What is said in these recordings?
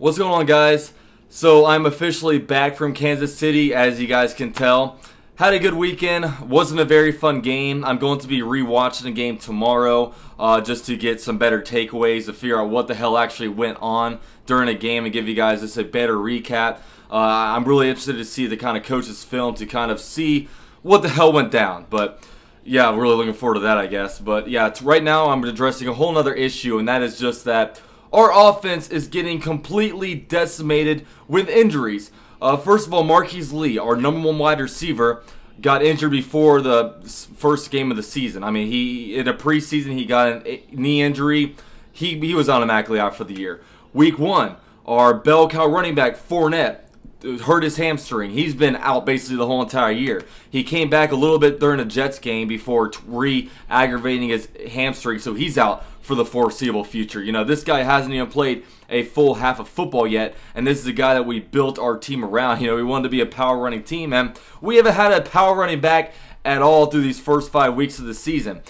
What's going on, guys? So I'm officially back from Kansas City, as you guys can tell. Had a good weekend. Wasn't a very fun game. I'm going to be rewatching the game tomorrow just to get some better takeaways to figure out what the hell actually went on during a game and give you guys just a better recap. I'm really interested to see the kind of coaches film to kind of see what the hell went down. But yeah, I'm really looking forward to that, I guess. But yeah, right now I'm addressing a whole nother issue, and that is just that our offense is getting completely decimated with injuries. First of all, Marquise Lee, our #1 wide receiver, got injured before the first game of the season. I mean, in a preseason, he got a knee injury. He was automatically out for the year. Week 1, our bell cow running back, Fournette, hurt his hamstring. He's been out basically the whole entire year. He came back a little bit during the Jets game before re-aggravating his hamstring, so he's out for the foreseeable future. You know, this guy hasn't even played a full half of football yet, and this is a guy that we built our team around. You know, we wanted to be a power running team, and we haven't had a power running back at all through these first 5 weeks of the season.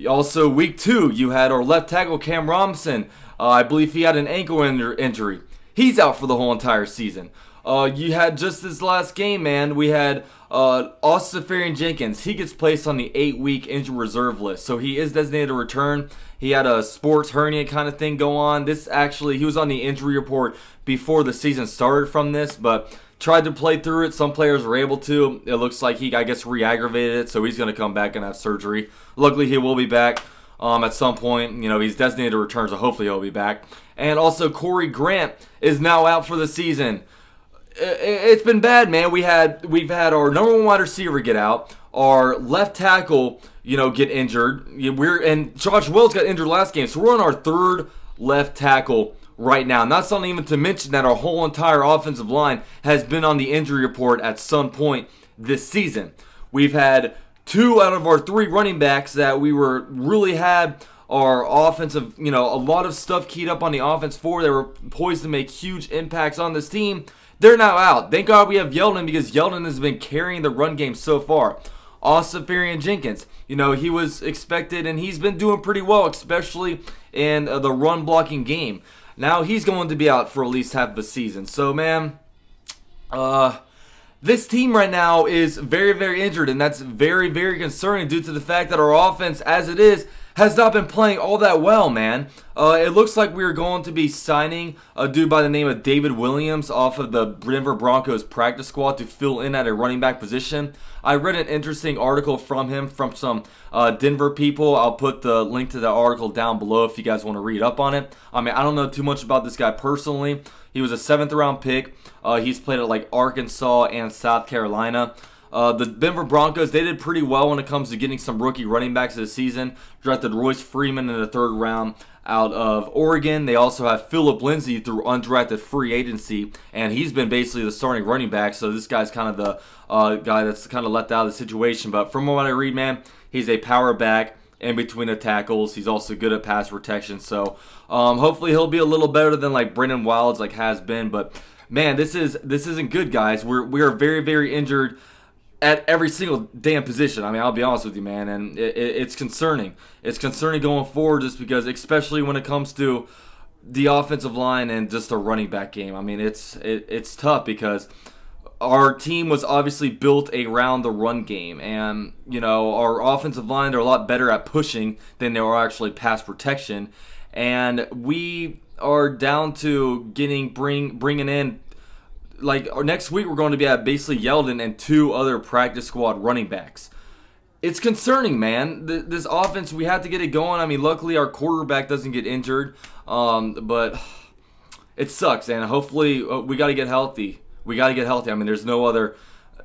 Also, week 2, you had our left tackle, Cam Robinson. I believe he had an ankle injury. He's out for the whole entire season. You had just this last game, man. We had seferian-jenkins. He gets placed on the 8-week injured reserve list, so he is designated to return. He had a sports hernia kind of thing go on. He was on the injury report before the season started from this, but tried to play through it. Some players were able to. It looks like he, I guess, re-aggravated it, so he's going to come back and have surgery. Luckily, he will be back at some point. You know, he's designated to return, so hopefully he'll be back. And also, Corey Grant is now out for the season. It's been bad, man. We've had our #1 wide receiver get out, our left tackle, get injured. And Josh Wells got injured last game, so we're on our 3rd left tackle right now. And that's not even to mention that our whole entire offensive line has been on the injury report at some point this season. We've had 2 out of our 3 running backs that we really had our offensive, a lot of stuff keyed up on the offense for. They were poised to make huge impacts on this team. They're now out. Thank God we have Yeldon, because Yeldon has been carrying the run game so far. Seferian-Jenkins, he was expected, and he's been doing pretty well, especially in the run blocking game. Now he's going to be out for at least half the season. So, man, this team right now is very, very injured, and that's very, very concerning due to the fact that our offense, as it is, has not been playing all that well, man. It looks like we are going to be signing a dude by the name of David Williams off of the Denver Broncos practice squad to fill in at a running back position. I read an interesting article from him from some Denver people. I'll put the link to the article down below if you guys want to read up on it. I mean, I don't know too much about this guy personally. He was a 7th round pick. He's played at like Arkansas and South Carolina. The Denver Broncos, they did pretty well when it comes to getting some rookie running backs this season. Drafted Royce Freeman in the 3rd round out of Oregon. They also have Phillip Lindsay through undrafted free agency, and he's been basically the starting running back. So this guy's kind of the guy that's kind of left out of the situation. But from what I read, man, he's a power back in between the tackles. He's also good at pass protection. So hopefully he'll be a little better than like Brendan Wilds has been. But man, this isn't good, guys. We are very, very injured at every single damn position. I mean, I'll be honest with you, man, and it's concerning. It's concerning going forward, just because, especially when it comes to the offensive line and just the running back game. I mean, it's tough because our team was obviously built around the run game, and our offensive line are a lot better at pushing than they are actually pass protection, and we are down to bringing in. Next week, we're going to be at basically Yeldon and 2 other practice squad running backs. It's concerning, man. This offense, we have to get it going. I mean, luckily our quarterback doesn't get injured, but it sucks. And hopefully, we got to get healthy. We got to get healthy. I mean, there's no other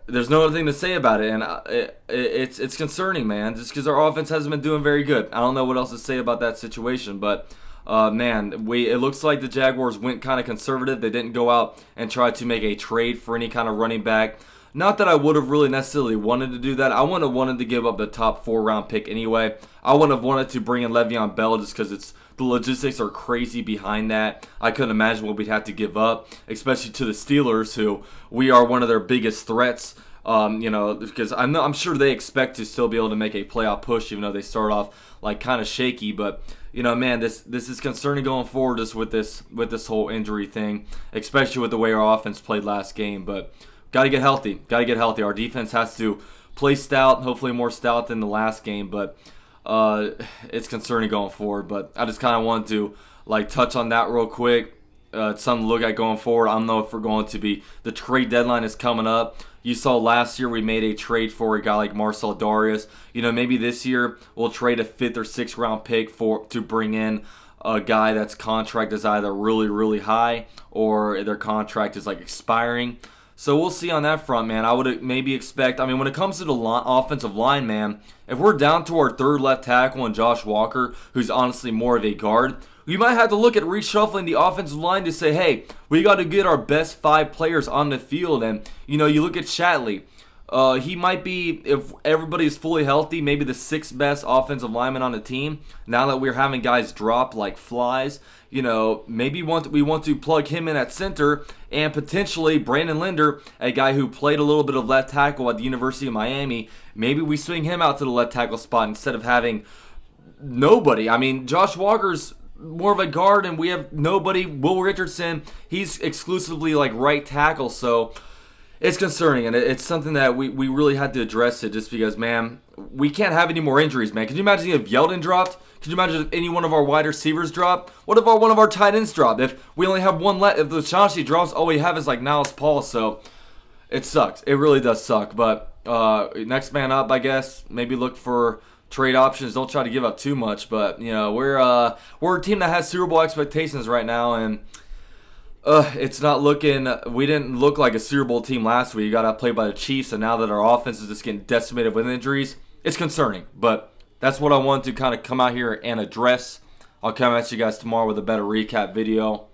thing to say about it, and it's concerning, man. Just because our offense hasn't been doing very good. I don't know what else to say about that situation, but. Man, it looks like the Jaguars went kind of conservative. They didn't go out and try to make a trade for any kind of running back. Not that I would have really necessarily wanted to do that. I wouldn't have wanted to give up the top 4-round pick anyway. I wouldn't have wanted to bring in Le'Veon Bell just because the logistics are crazy behind that. I couldn't imagine what we'd have to give up, especially to the Steelers, who we are one of their biggest threats. Because I'm sure they expect to still be able to make a playoff push, even though they start off kind of shaky. But you know, man, this is concerning going forward just with this whole injury thing, especially with the way our offense played last game. But got to get healthy. Got to get healthy. Our defense has to play stout, hopefully more stout than the last game. But it's concerning going forward. But I just kind of wanted to like touch on that real quick. Something to look at going forward. I don't know if we're going to be. The trade deadline is coming up. You saw last year we made a trade for a guy like Marcel Darius. You know, maybe this year we'll trade a 5th or 6th round pick to bring in a guy that's contract is either really, really high or their contract is like expiring. So we'll see on that front, man. I would maybe expect, I mean, when it comes to the offensive line, man, if we're down to our 3rd left tackle and Josh Walker, who's honestly more of a guard, we might have to look at reshuffling the offensive line to say, hey, we got to get our best 5 players on the field. And, you know, you look at Shatley. He might be, if everybody is fully healthy, maybe the 6th best offensive lineman on the team. Now that we're having guys drop like flies, you know, maybe we want to plug him in at center, and potentially Brandon Linder, a guy who played a little bit of left tackle at the University of Miami, maybe we swing him out to the left tackle spot instead of having nobody. I mean, Josh Walker's more of a guard, and we have nobody. Will Richardson, he's exclusively like right tackle, so it's concerning, and it's something that we really had to address it just because, man, we can't have any more injuries, man. Could you imagine if Yeldon dropped? Could you imagine if any one of our wide receivers dropped? What if one of our tight ends dropped? If we only have one left, if the Chauncey drops, all we have is like Niles Paul, so it sucks. It really does suck, but next man up, I guess. Maybe look for trade options. Don't try to give up too much, but you know, we're a team that has Super Bowl expectations right now, and it's not looking. We didn't look like a Super Bowl team last week. You got to play by the Chiefs, and now that our offense is just getting decimated with injuries, it's concerning. But that's what I wanted to kind of come out here and address. I'll come at you guys tomorrow with a better recap video.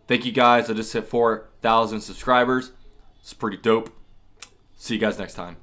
Thank you guys. I just hit 4,000 subscribers. It's pretty dope. See you guys next time.